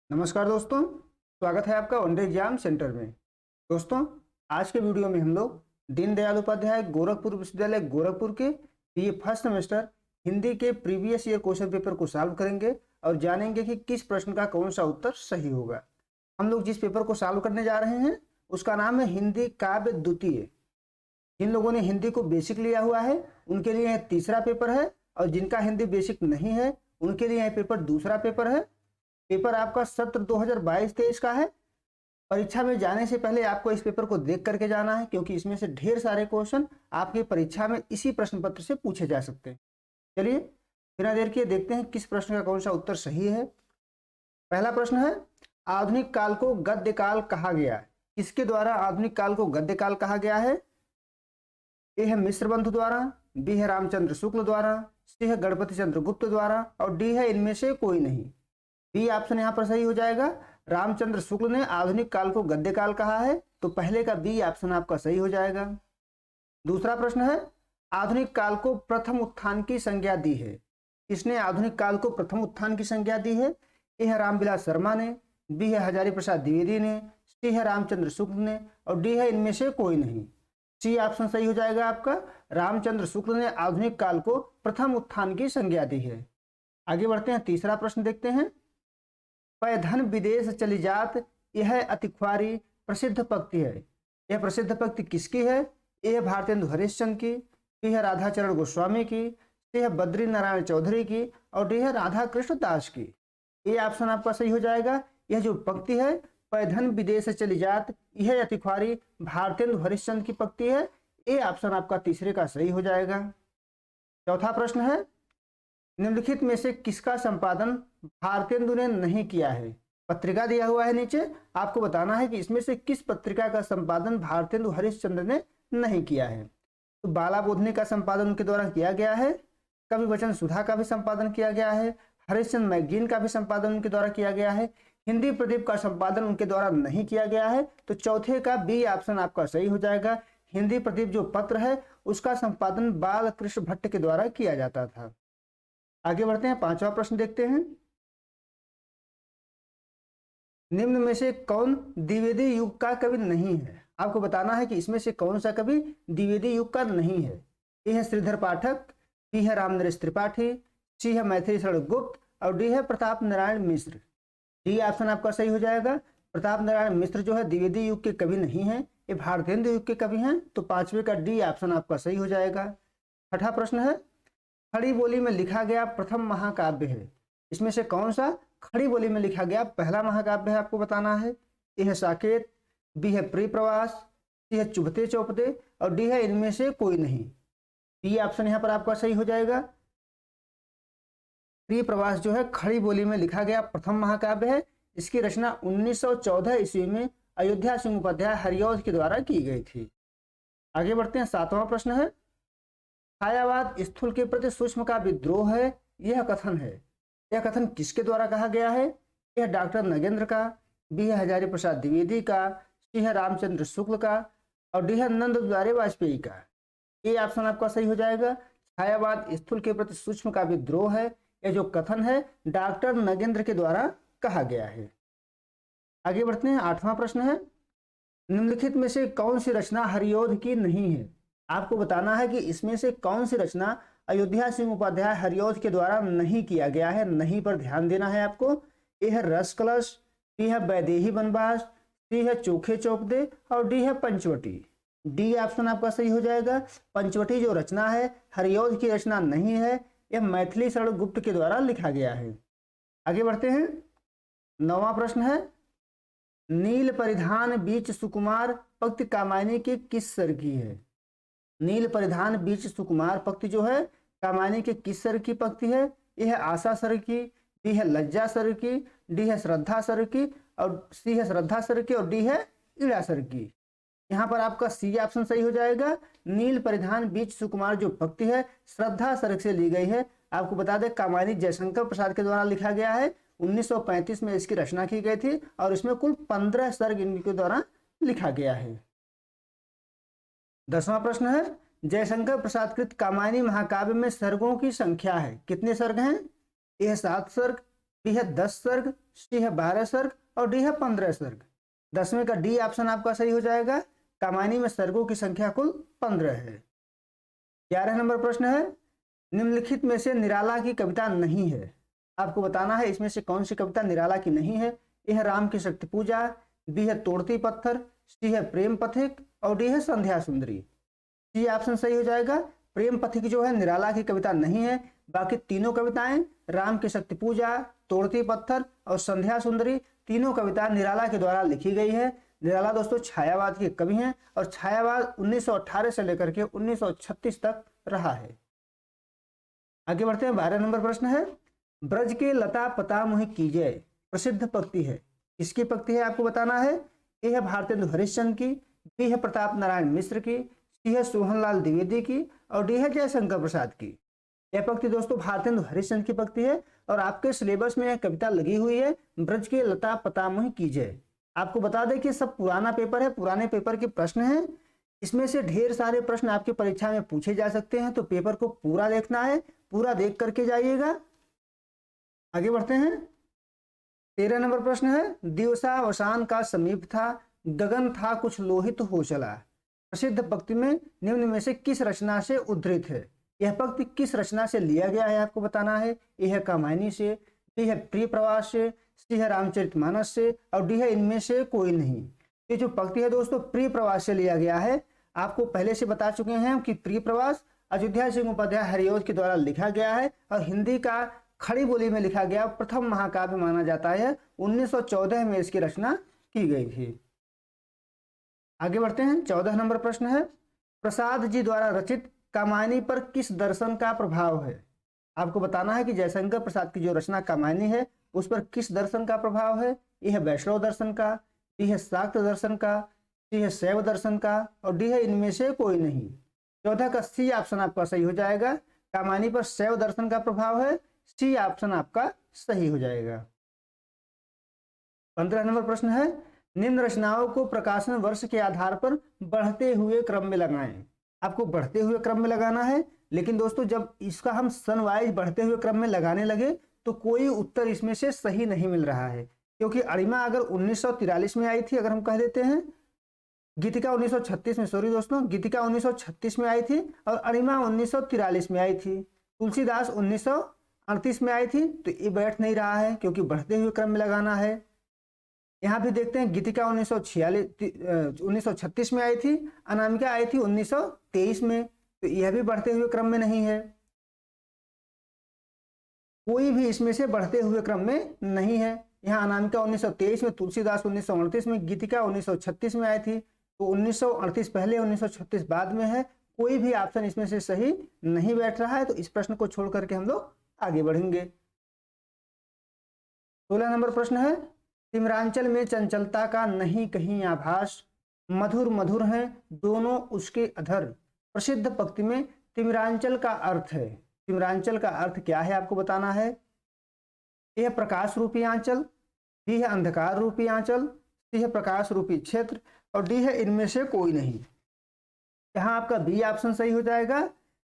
नमस्कार दोस्तों, स्वागत है आपका वनडे एग्जाम सेंटर में। दोस्तों, आज के वीडियो में हम लोग दीनदयाल उपाध्याय गोरखपुर विश्वविद्यालय गोरखपुर के ये फर्स्ट सेमेस्टर हिंदी के प्रीवियस ईयर क्वेश्चन पेपर को सॉल्व करेंगे और जानेंगे कि किस प्रश्न का कौन सा उत्तर सही होगा। हम लोग जिस पेपर को सॉल्व करने जा रहे हैं उसका नाम है हिंदी काव्य द्वितीय। जिन लोगों ने हिंदी को बेसिक लिया हुआ है उनके लिए यह तीसरा पेपर है, और जिनका हिंदी बेसिक नहीं है उनके लिए यह पेपर दूसरा पेपर है। पेपर आपका सत्र 2022-23 का है। परीक्षा में जाने से पहले आपको इस पेपर को देख करके जाना है, क्योंकि इसमें से ढेर सारे क्वेश्चन आपकी परीक्षा में इसी प्रश्न पत्र से पूछे जा सकते हैं। चलिए बिना देर किए देखते हैं किस प्रश्न का कौन सा उत्तर सही है। पहला प्रश्न है, आधुनिक काल को गद्य काल कहा गया है। किसके द्वारा आधुनिक काल को गद्य काल कहा गया है? ए है मिश्र बंधु द्वारा, बी है रामचंद्र शुक्ल द्वारा, सी है गणपति चंद्र गुप्त द्वारा और डी है इनमें से कोई नहीं। बी ऑप्शन यहाँ पर सही हो जाएगा। रामचंद्र शुक्ल ने आधुनिक काल को गद्य काल कहा है, तो पहले का बी ऑप्शन आपका सही हो जाएगा। दूसरा प्रश्न है, आधुनिक काल को प्रथम उत्थान की संज्ञा दी है। किसने आधुनिक काल को प्रथम उत्थान की संज्ञा दी है? ए है रामविलास शर्मा ने, बी है हजारी प्रसाद द्विवेदी ने, सी है रामचंद्र शुक्ल ने और डी है इनमें से कोई नहीं। सी ऑप्शन सही हो जाएगा आपका। रामचंद्र शुक्ल ने आधुनिक काल को प्रथम उत्थान की संज्ञा दी है। आगे बढ़ते हैं, तीसरा प्रश्न देखते हैं। पैधन विदेश चली जात यह अति ख्वारी प्रसिद्ध पंक्ति है। यह प्रसिद्ध पंक्ति किसकी है? ए है भारतेंदु हरिश्चंद्र की, बी है राधाचरण गोस्वामी की, सी है बद्री नारायण चौधरी की और डी है राधा कृष्ण दास की। ये ऑप्शन आपका सही हो जाएगा। यह जो पंक्ति है, पैधन विदेश चली जात यह अति ख्वारी भारतेंदु हरिश्चंद्र की पंक्ति है। ये ऑप्शन आपका तीसरे का सही हो जाएगा। चौथा प्रश्न है, निम्नलिखित में से किसका संपादन भारतेंदु ने नहीं किया है? पत्रिका दिया हुआ है नीचे, आपको बताना है कि इसमें से किस पत्रिका का संपादन भारतेंदु हरिश्चंद्र ने नहीं किया है। तो बाला बोधनी का संपादन उनके द्वारा किया गया है, कवि वचन सुधा का भी संपादन किया गया है, हरिश्चंद्र मैगजीन का भी संपादन उनके द्वारा किया गया है, हिंदी प्रदीप का संपादन उनके द्वारा नहीं किया गया है। तो चौथे का बी ऑप्शन आपका सही हो जाएगा। हिंदी प्रदीप जो पत्र है उसका संपादन बाल कृष्ण भट्ट के द्वारा किया जाता था। आगे बढ़ते हैं, पांचवा प्रश्न देखते हैं। निम्न में से कौन द्विवेदी युग का कवि नहीं है? आपको बताना है कि इसमें से कौन सा कवि द्विवेदी युग का नहीं है। ए है श्रीधर पाठक, बी है रामनरेश त्रिपाठी, सी है मैथिली शरण गुप्त और डी है प्रताप नारायण मिश्र। डी ऑप्शन आपका सही हो जाएगा। प्रताप नारायण मिश्र जो है द्विवेदी युग के कवि नहीं है, ये भारतेंदु युग के कवि हैं। तो पांचवे का डी ऑप्शन आपका सही हो जाएगा। छठा प्रश्न है, खड़ी बोली में लिखा गया प्रथम महाकाव्य है। इसमें से कौन सा खड़ी बोली में लिखा गया पहला महाकाव्य है? आपको बताना है। ए है साकेत, बी है प्रिय प्रवास, सी है चुभते चौपते और डी है इनमें से कोई नहीं। डी ऑप्शन यहाँ पर आपका सही हो जाएगा। प्रिय प्रवास जो है खड़ी बोली में लिखा गया प्रथम महाकाव्य है। इसकी रचना 1914 ईस्वी में अयोध्या सिंह उपाध्याय हरिऔध के द्वारा की गई थी। आगे बढ़ते हैं, सातवां प्रश्न है, छायावाद स्थूल के प्रति सूक्ष्म का विद्रोह है, यह कथन है। यह कथन किसके द्वारा कहा गया है? यह डॉक्टर नगेंद्र का, बी है हजारी प्रसाद द्विवेदी का, सी है रामचंद्र शुक्ल का और डी है नंद दुलारे वाजपेयी का। ये ऑप्शन आपका सही हो जाएगा। छायावाद स्थूल के प्रति सूक्ष्म का विद्रोह है, यह जो कथन है डॉक्टर नगेंद्र के द्वारा कहा गया है। आगे बढ़ते हैं, आठवां प्रश्न है, निम्नलिखित में से कौन सी रचना हरिऔध की नहीं है? आपको बताना है कि इसमें से कौन सी रचना अयोध्या सिंह उपाध्याय हरिऔध के द्वारा नहीं किया गया है। नहीं पर ध्यान देना है आपको। ए है रस कलश, बी है वैदेही वनवास, सी है चोखे चौपदे और डी है पंचवटी। डी ऑप्शन आपका सही हो जाएगा। पंचवटी जो रचना है हरिऔध की रचना नहीं है, यह मैथिली शरण गुप्त के द्वारा लिखा गया है। आगे बढ़ते हैं, नौवां प्रश्न है, नील परिधान बीच सुकुमार पंक्ति कामायनी की किस सर की है? नील परिधान बीच सुकुमार पंक्ति जो है कामायनी के किस सर की पंक्ति है? यह है आशा सर की, बी है लज्जा सर की, डी है श्रद्धा सर की और सी है श्रद्धा सर की और डी है ईड़ा सर की। यहाँ पर आपका सी ऑप्शन सही हो जाएगा। नील परिधान बीच सुकुमार जो पंक्ति है श्रद्धा सर से ली गई है। आपको बता दें कामायनी जयशंकर प्रसाद के द्वारा लिखा गया है। 1935 में इसकी रचना की गई थी और इसमें कुल 15 सर्ग इनके द्वारा लिखा गया है। 10वां प्रश्न है, जयशंकर प्रसाद कृत कामायनी महाकाव्य में सर्गों की संख्या है, कितने सर्ग हैं? यह 7 सर्ग, बी है 10 सर्ग, सी है 12 सर्ग और डी है 15 सर्ग। 10वें का डी ऑप्शन आपका सही हो जाएगा। कमानी में सर्गों की संख्या कुल 15 है। 11 नंबर प्रश्न है, निम्नलिखित में से निराला की कविता नहीं है। आपको बताना है इसमें से कौन सी कविता निराला की नहीं है। ए है राम की शक्ति पूजा, बी है तोड़ती पत्थर, सी है प्रेम पथिक और डी है संध्या सुंदरी। सी ऑप्शन सही हो जाएगा। प्रेम पथिक जो है निराला की कविता नहीं है। बाकी तीनों कविताएं राम की शक्ति पूजा, तोड़ती पत्थर और संध्या सुंदरी तीनों कविता निराला के द्वारा लिखी गई है। निराला दोस्तों छायावाद के कवि हैं और छायावाद 1918 से लेकर के 1936 तक रहा है। आगे बढ़ते हैं। 12 नंबर प्रश्न है, ब्रज के लता पता मुहि कीजय प्रसिद्ध पंक्ति है। किसकी पंक्ति है आपको बताना है। ए है भारतेंदु हरिश्चंद्र की, बी है प्रताप नारायण मिश्र की, सी है सोहनलाल द्विवेदी की और डी है जयशंकर प्रसाद की। यह पंक्ति दोस्तों भारतेंदु हरिश्चंद्र की पंक्ति है और आपके सिलेबस में यह कविता लगी हुई है, ब्रज के लता पता मुहि कीजय। आपको बता दें कि सब पुराना पेपर है, पुराने पेपर के प्रश्न हैं। इसमें से ढेर सारे प्रश्न आपकी परीक्षा में पूछे जा सकते हैं, तो पेपर को पूरा देखना है, पूरा देख करके जाइएगा। आगे बढ़ते हैं। 13 नंबर प्रश्न है, दिवसावसान का समीप था, गगन था कुछ लोहित हो चला। प्रसिद्ध पंक्ति में निम्न में से किस रचना से उद्धृत है। यह पंक्ति किस रचना से लिया गया है आपको बताना है। ए है कामायनी से, बी है प्रिय प्रवास से, सी है रामचरितमानस से और डी है इनमें से कोई नहीं। ये जो पंक्ति है दोस्तों प्रिय प्रवास से लिया गया है। आपको पहले से बता चुके हैं कि प्रिय प्रवास अयोध्या सिंह उपाध्याय हरिऔध के द्वारा लिखा गया है और हिंदी का खड़ी बोली में लिखा गया प्रथम महाकाव्य माना जाता है। 1914 में इसकी रचना की गई थी। आगे बढ़ते हैं। 14 नंबर प्रश्न है, प्रसाद जी द्वारा रचित कामायनी पर किस दर्शन का प्रभाव है। आपको बताना है कि जयशंकर प्रसाद की जो रचना कामायनी है उस पर किस दर्शन का प्रभाव है। यह है वैष्णव दर्शन का, बी है शाक्त दर्शन का, सी है शैव दर्शन का और डी है इनमें से कोई नहीं। 14 का सी ऑप्शन आपका सही हो जाएगा। कामायनी पर शैव दर्शन का प्रभाव है, सी ऑप्शन आपका सही हो जाएगा। 15 नंबर प्रश्न है, निम्न रचनाओं को प्रकाशन वर्ष के आधार पर बढ़ते हुए क्रम में लगाएं। आपको बढ़ते हुए क्रम में लगाना है, लेकिन दोस्तों जब इसका हम सन वाइज बढ़ते हुए क्रम में लगाने लगे तो कोई उत्तर इसमें से सही नहीं मिल रहा है, क्योंकि अरिमा अगर 1943 में आई थी, अगर हम कह देते हैं गीतिका 1936 में, सॉरी दोस्तों, गीतिका 1936 में आई थी और अरिमा 1943 में आई थी, तुलसीदास 1938 में आई थी, तो ये बैठ नहीं रहा है क्योंकि बढ़ते हुए क्रम में लगाना है। यहाँ भी देखते हैं गीतिका 1936 में आई थी, अनामिका आई थी 1923 में, तो यह भी बढ़ते हुए क्रम में नहीं है। कोई भी इसमें से बढ़ते हुए क्रम में नहीं है। यहाँ अनामिका 1923 में, तुलसीदास 1938 में, गीतिका 1936 में आई थी, तो 1938 पहले 1936 बाद में है। कोई भी ऑप्शन इसमें से सही नहीं बैठ रहा है, तो इस प्रश्न को छोड़ करके हम लोग आगे बढ़ेंगे। 16 नंबर प्रश्न है, तिमिरांचल में चंचलता का नहीं कहीं आभास, मधुर मधुर हैं दोनों उसके अधर। प्रसिद्ध पंक्ति में तिमिरांचल का अर्थ है। तिमिरांचल का अर्थ क्या है आपको बताना है। यह प्रकाश रूपी आंचल, बी है अंधकार रूपी आंचल, सी है प्रकाश रूपी क्षेत्र और डी है इनमें से कोई नहीं। यहाँ आपका बी ऑप्शन सही हो जाएगा।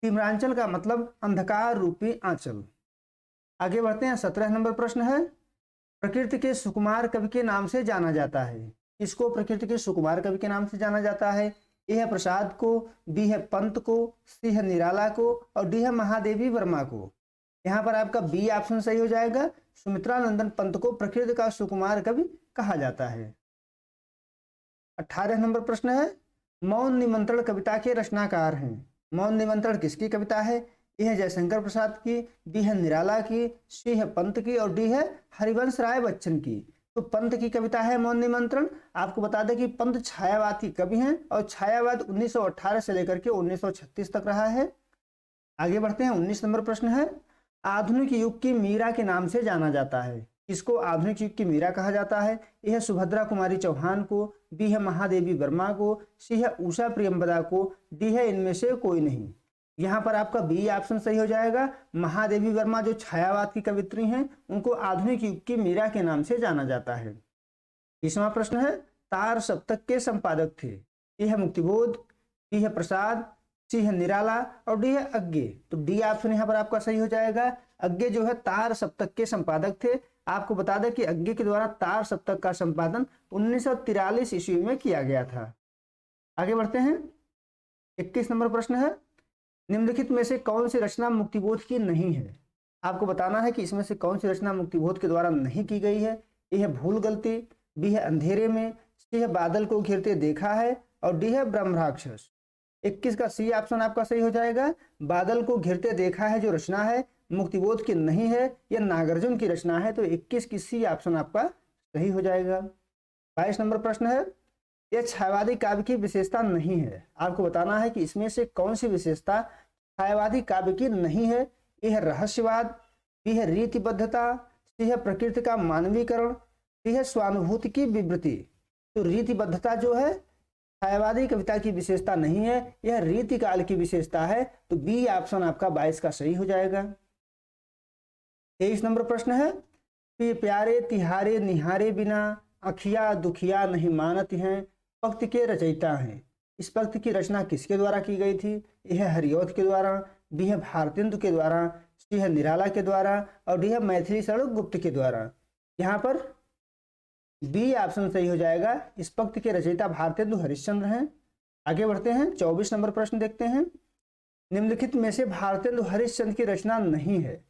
तिमिरांचल का मतलब अंधकार रूपी आंचल। आगे बढ़ते हैं। 17 नंबर प्रश्न है, प्रकृति के सुकुमार कवि के नाम से जाना जाता है। किसको प्रकृति के सुकुमार कवि के नाम से जाना जाता है। ए है प्रसाद को, बी है पंत को, सी है निराला को और डी है महादेवी वर्मा को। यहाँ पर आपका बी ऑप्शन सही हो जाएगा। सुमित्रा नंदन पंत को प्रकृति का सुकुमार कवि कहा जाता है। 18 नंबर प्रश्न है, मौन निमंत्रण कविता के रचनाकार हैं। मौन निमंत्रण किसकी कविता है। ए है जयशंकर प्रसाद की, बी है निराला की, सी है पंत की और डी है हरिवंश राय बच्चन की। तो पंत की कविता है मौन निमंत्रण। आपको बता दें कि पंत छायावाद की कवि हैं और छायावाद 1918 से लेकर के 1936 तक रहा है। आगे बढ़ते हैं। 19 नंबर प्रश्न है, आधुनिक युग की मीरा के नाम से जाना जाता है। किसको आधुनिक युग की मीरा कहा जाता है। यह सुभद्रा कुमारी चौहान को, बी है महादेवी वर्मा को, सी है उषा प्रियंवदा को, डी है इनमें से कोई नहीं। यहाँ पर आपका बी ऑप्शन सही हो जाएगा। महादेवी वर्मा जो छायावाद की कवित्री हैं उनको आधुनिक युग की मीरा के नाम से जाना जाता है। 20वां प्रश्न है, तार सप्तक के संपादक थे। ए है मुक्तिबोध, बी है प्रसाद, सी है निराला और डी है अज्ञे। तो डी ऑप्शन यहाँ पर आपका सही हो जाएगा। अज्ञे जो है तार सप्तक के संपादक थे। आपको बता दें कि अज्ञे के द्वारा तार सप्तक का संपादन 1943 ईस्वी में किया गया था। आगे बढ़ते हैं। 21 नंबर प्रश्न है, निम्नलिखित में से कौन सी रचना मुक्तिबोध की नहीं है? आपको बताना है कि इसमें से कौन सी रचना मुक्तिबोध के द्वारा नहीं की गई है। ए है भूल गलती, बी है अंधेरे में, सी है बादल को घिरते देखा है और डी है ब्रह्मराक्षस। 21 का सी ऑप्शन आपका सही हो जाएगा। बादल को घिरते देखा है जो रचना है मुक्तिबोध की नहीं है, यह नागार्जुन की रचना है, तो 21 की सी ऑप्शन आपका सही हो जाएगा। 22 नंबर प्रश्न है, यह छायावादी काव्य की विशेषता नहीं है। आपको बताना है कि इसमें से कौन सी विशेषता छायावादी काव्य की नहीं है। ए है रहस्यवाद, बी है रीतिबद्धता, सी है प्रकृति का मानवीकरण, डी है स्वानुभूति की विवृति। तो रीतिबद्धता जो है छायावादी कविता की विशेषता नहीं है, यह रीति काल की विशेषता है, तो बी ऑप्शन आपका 22 का सही हो जाएगा। 23 नंबर प्रश्न है, प्यारे तिहारे निहारे बिना अखिया दुखिया नहीं मानत हैं, पक्त के रचयिता हैं। इस पक्त की रचना किसके द्वारा की गई थी? यह हरिऔध के द्वारा, बी है भारतेंदु के द्वारा, सी है निराला के द्वारा और डी है मैथिली शरण गुप्त के द्वारा। यहाँ पर बी ऑप्शन सही हो जाएगा। इस पक्त के रचयिता भारतेंदु हरिश्चंद्र हैं। आगे बढ़ते हैं। 24 नंबर प्रश्न देखते हैं। निम्नलिखित में से भारतेंदु हरिश्चंद्र की रचना नहीं है।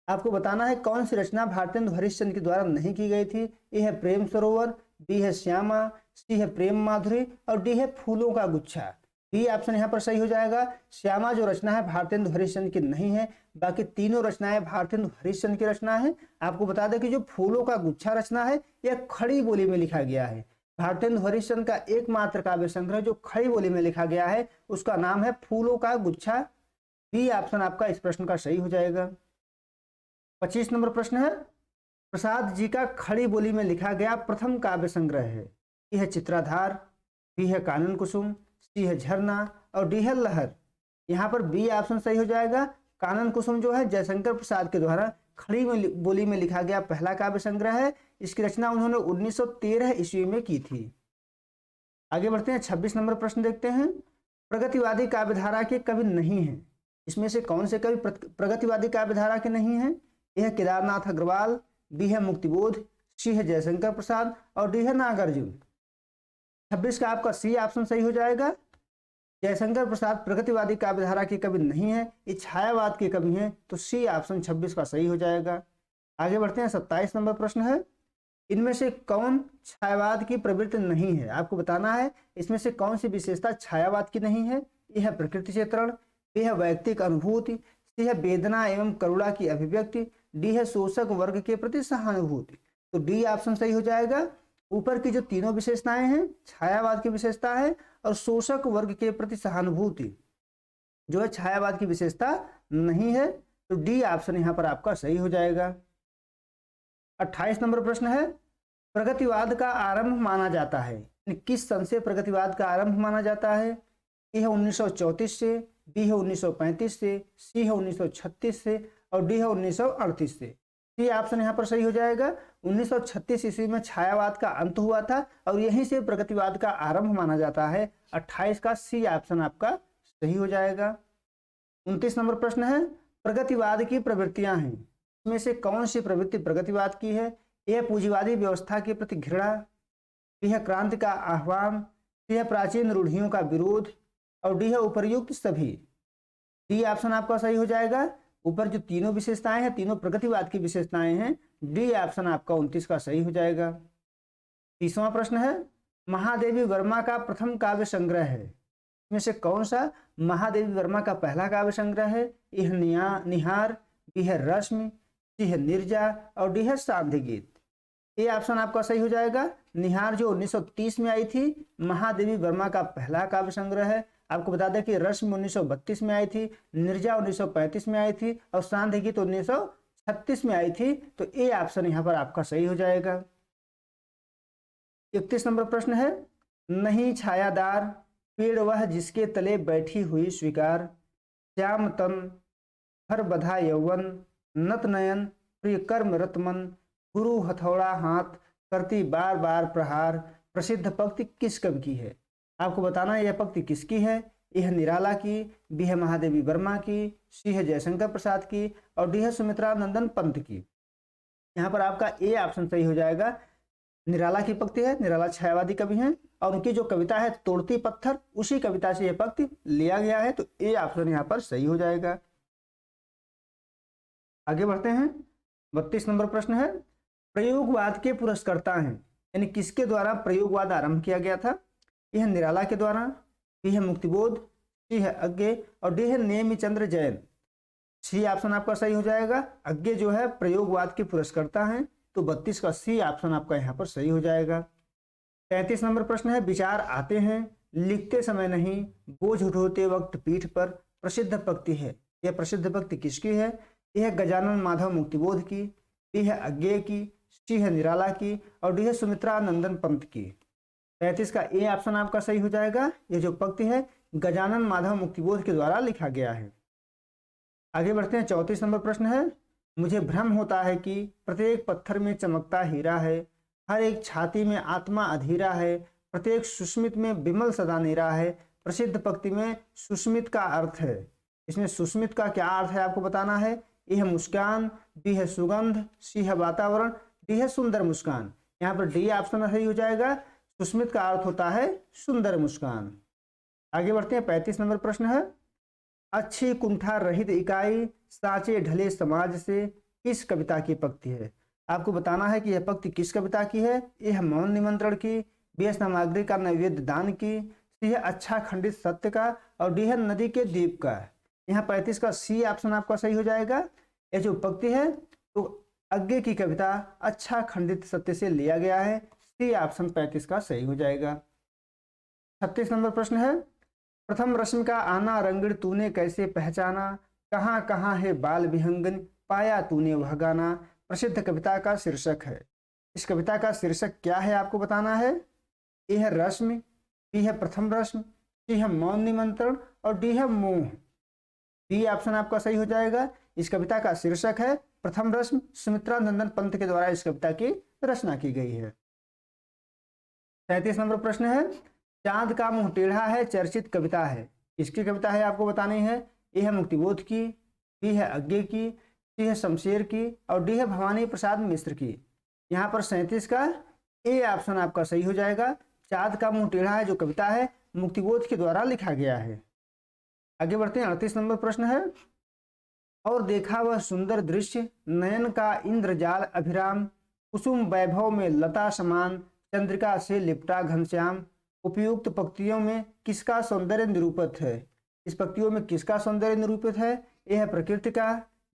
आपको बताना है कौन सी रचना भारतेंदु हरिश्चंद्र के द्वारा नहीं की गई थी। ए है प्रेम सरोवर, बी है श्यामा, सी है प्रेम माधुरी और डी है फूलों का गुच्छा। बी ऑप्शन यहाँ पर सही हो जाएगा। श्यामा जो रचना है भारतेंदु हरिश्चंद्र की नहीं है, बाकी तीनों रचनाएं भारतेंदु हरिश्चंद्र की रचना है। आपको बता दें कि जो फूलों का गुच्छा रचना है यह खड़ी बोली में लिखा गया है। भारतेंदु हरिश्चंद्र का एकमात्र काव्य संग्रह जो खड़ी बोली में लिखा गया है उसका नाम है फूलों का गुच्छा। बी ऑप्शन आपका इस प्रश्न का सही हो जाएगा। 25 नंबर प्रश्न है, प्रसाद जी का खड़ी बोली में लिखा गया प्रथम काव्य संग्रह है। यह है चित्राधार, बी है कानन कुसुम, सी है झरना और डी है लहर। यहाँ पर बी ऑप्शन सही हो जाएगा। कानन कुसुम जो है जयशंकर प्रसाद के द्वारा खड़ी बोली में लिखा गया पहला काव्य संग्रह है। इसकी रचना उन्होंने 1913 ईस्वी में की थी। आगे बढ़ते हैं। 26 नंबर प्रश्न देखते हैं। प्रगतिवादी काव्यधारा के कवि नहीं है। इसमें से कौन से कवि प्रगतिवादी काव्यधारा के नहीं है? यह केदारनाथ अग्रवाल, बी है मुक्तिबोध, सी है जयशंकर प्रसाद और डी है नागार्जुन। 26 का आपका सी ऑप्शन सही हो जाएगा। जयशंकर प्रसाद प्रगतिवादी काव्यधारा के कवि नहीं है, ये छायावाद के कवि हैं, तो सी ऑप्शन 26 का सही हो जाएगा। आगे बढ़ते हैं। 27 नंबर प्रश्न है, इनमें से कौन छायावाद की प्रवृत्ति नहीं है? आपको बताना है इसमें से कौन सी विशेषता छायावाद की नहीं है। यह है प्रकृति चित्रण, यह है वैयक्तिक अनुभूति, सी है वेदना एवं करुणा की अभिव्यक्ति, डी है शोषक वर्ग के प्रति सहानुभूति। तो डी ऑप्शन सही हो जाएगा। ऊपर की जो तीनों विशेषताएं हैं छायावाद की विशेषता है और शोषक वर्ग के प्रति सहानुभूति जो है छायावाद की विशेषता नहीं है, तो डी ऑप्शन यहाँ पर आपका सही हो जाएगा। 28 नंबर प्रश्न है, प्रगतिवाद का आरंभ माना जाता है, किस सन से प्रगतिवाद का आरंभ माना जाता है? ए है 1934 से, बी है 1935 से, सी है 1936 से और डी है 1938 से। सी ऑप्शन यहाँ पर सही हो जाएगा। 1936 ईस्वी में छायावाद का अंत हुआ था और यहीं से प्रगतिवाद का आरंभ माना जाता है। 28 का सी ऑप्शन आपका सही हो जाएगा। 29 नंबर प्रश्न है, प्रगतिवाद की प्रवृत्तियां हैं, इसमें से कौन सी प्रवृत्ति प्रगतिवाद की है? यह पूंजीवादी व्यवस्था के प्रति घृणा, यह क्रांति का आह्वान, यह प्राचीन रूढ़ियों का विरोध और डी है उपर्युक्त सभी। डी ऑप्शन आपका सही हो जाएगा। ऊपर जो तीनों विशेषताएं हैं तीनों प्रगतिवाद की विशेषताएं हैं, डी ऑप्शन आपका 29 का सही हो जाएगा। 30वां प्रश्न है, महादेवी वर्मा का प्रथम काव्य संग्रह है, इसमें से कौन सा महादेवी वर्मा का पहला काव्य संग्रह है? यह निहार, बी है रश्मि, सी है निर्जा और डी है सांध्य गीत। ये ऑप्शन आपका सही हो जाएगा। निहार जो 1930 में आई थी, महादेवी वर्मा का पहला काव्य संग्रह है। आपको बता दें कि रश्मि 1932 में आई थी, निर्जा 1935 में आई थी और सांध्य गीत 1936 में आई थी, तो ए ऑप्शन यहाँ पर आपका सही हो जाएगा। 31 नंबर प्रश्न है, नहीं छायादार पेड़ वह जिसके तले बैठी हुई स्वीकार, श्याम तन हर बधा यौवन, नत नयन प्रिय कर्म रतमन, गुरु हथौड़ा हाथ करती बार बार प्रहार, प्रसिद्ध पंक्ति किस कवि की है? आपको बताना है यह पंक्ति किसकी है। यह निराला की, बी है महादेवी वर्मा की, सी है जयशंकर प्रसाद की और डी है सुमित्रा नंदन पंत की। यहाँ पर आपका ए ऑप्शन सही हो जाएगा। निराला की पंक्ति है, निराला छायावादी कवि हैं और उनकी जो कविता है तोड़ती पत्थर, उसी कविता से यह पंक्ति लिया गया है, तो ए ऑप्शन यहाँ पर सही हो जाएगा। आगे बढ़ते हैं। 32 नंबर प्रश्न है, प्रयोगवाद के पुरस्कर्ता हैं, यानी किसके द्वारा प्रयोगवाद आरंभ किया गया था? यह निराला के द्वारा, बी है मुक्तिबोध, सी है अज्ञे और डी है नेमिचंद्र जैन। सी ऑप्शन आपका सही हो जाएगा। अज्ञे जो है प्रयोगवाद के पुरस्कर्ता हैं, तो 32 का सी ऑप्शन आपका यहाँ पर सही हो जाएगा। 33 नंबर प्रश्न है, विचार आते हैं लिखते समय नहीं, बोझ उठोते वक्त पीठ पर, प्रसिद्ध पंक्ति है। यह प्रसिद्ध पंक्ति किसकी है? यह है गजानन माधव मुक्तिबोध की, बी है अज्ञे की, सी है निराला की और डी है सुमित्रा नंदन पंत की। 33 का ए ऑप्शन आपका सही हो जाएगा। यह जो पंक्ति है गजानन माधव मुक्तिबोध के द्वारा लिखा गया है। आगे बढ़ते हैं। 34 नंबर प्रश्न है, मुझे भ्रम होता है कि प्रत्येक पत्थर में चमकता हीरा है, हर एक छाती में आत्मा अधीरा है, प्रत्येक सुस्मित में विमल सदा नीरा है। प्रसिद्ध पंक्ति में सुस्मित का अर्थ है, इसमें सुस्मित का क्या अर्थ है आपको बताना है। ए है मुस्कान, बी है सुगंध, सी है वातावरण, डी है सुंदर मुस्कान। यहाँ पर डी ऑप्शन सही हो जाएगा। सुस्मित का अर्थ होता है सुंदर मुस्कान। आगे बढ़ते हैं। 35 नंबर प्रश्न है, अच्छी कुंठा रहित इकाई साँचे ढले समाज से, किस कविता की पंक्ति है? आपको बताना है कि यह पंक्ति किस कविता की है। यह मौन निमंत्रण की, बी है सामग्री का नैवेद्य दान की, सी है अच्छा खंडित सत्य का और डी है नदी के द्वीप का। यहाँ 35 का सी ऑप्शन आपका सही हो जाएगा। यह जो पंक्ति है तो अज्ञे की कविता अच्छा खंडित सत्य से लिया गया है। सी ऑप्शन 35 का सही हो जाएगा। 36 नंबर प्रश्न है, प्रथम रश्मि का आना रंगड़ तूने कैसे पहचाना, कहाँ कहाँ है बाल विहंगन पाया तूने वह गाना। प्रसिद्ध कविता का शीर्षक है। इस कविता का शीर्षक क्या है आपको बताना है। ए है रश्मि, बी है प्रथम रश्मि, सी है मौन निमंत्रण और डी है मोह। डी ऑप्शन आपका सही हो जाएगा। इस कविता का शीर्षक है प्रथम रश्मि। सुमित्रा नंदन पंत के द्वारा इस कविता की रचना की गई है। 37 नंबर प्रश्न है, चांद का मुंह टेढ़ा है चर्चित कविता है, किसकी कविता है आपको बतानी है। ए है मुक्तिबोध की, बी है अज्ञे की, सी है शमशेर की और डी है भवानी प्रसाद मिश्र की। यहाँ पर 37 का ए ऑप्शन आपका सही हो जाएगा। चांद का मुंह टेढ़ा है जो कविता है मुक्तिबोध के द्वारा लिखा गया है। आगे बढ़ते हैं। 38 नंबर प्रश्न है, और देखा वह सुंदर दृश्य नयन का इंद्रजाल अभिराम, कुसुम वैभव में लता समान चंद्रिका से लिपटा घनश्याम। उपयुक्त पंक्तियों में किसका सौंदर्य निरूपित है? इस पंक्तियों में किसका सौंदर्य निरूपित है? ए है प्रकृति का,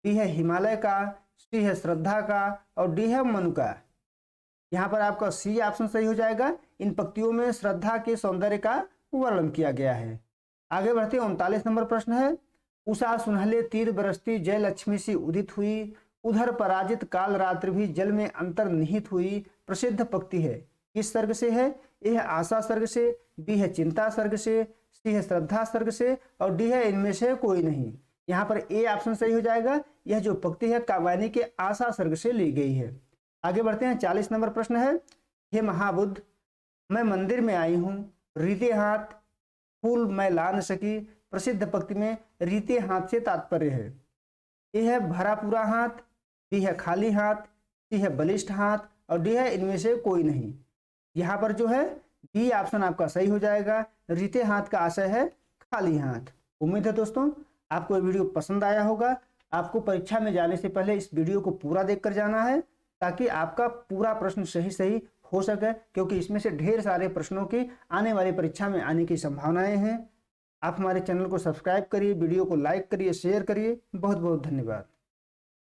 बी है हिमालय का, सी है श्रद्धा का और डी है मनु का। यहाँ पर आपका सी ऑप्शन सही हो जाएगा। इन पंक्तियों में श्रद्धा के सौंदर्य का वर्णन किया गया है। आगे बढ़ते हैं। 39 नंबर प्रश्न है, उषा सुनहले तीर बरसती जय लक्ष्मी सी उदित हुई, उधर पराजित काल रात्रि भी जल में अंतर निहित हुई। प्रसिद्ध पंक्ति है, किस सर्ग से है? ए है आशा सर्ग से, बी है चिंता सर्ग से, सी है श्रद्धा सर्ग से और डी है इनमें से कोई नहीं। यहाँ पर ए ऑप्शन सही हो जाएगा। यह जो पंक्ति है काव्यायनी के आशा सर्ग से ली गई है। आगे बढ़ते हैं। 40 नंबर प्रश्न है, हे महाबुद्ध मैं मंदिर में आई हूँ, रीते हाथ फूल मैं ला न सकी। प्रसिद्ध पंक्ति में रीते हाथ से तात्पर्य है। ए है भरा पूरा हाथ, बी है खाली हाथ, सी है बलिष्ठ हाथ और डी है इनमें से कोई नहीं। यहाँ पर जो है बी ऑप्शन आपका सही हो जाएगा। रीते हाथ का आशय है खाली हाथ। उम्मीद है दोस्तों आपको ये वीडियो पसंद आया होगा। आपको परीक्षा में जाने से पहले इस वीडियो को पूरा देखकर जाना है ताकि आपका पूरा प्रश्न सही हो सके, क्योंकि इसमें से ढेर सारे प्रश्नों की आने वाली परीक्षा में आने की संभावनाएं हैं। आप हमारे चैनल को सब्सक्राइब करिए, वीडियो को लाइक करिए, शेयर करिए। बहुत बहुत धन्यवाद।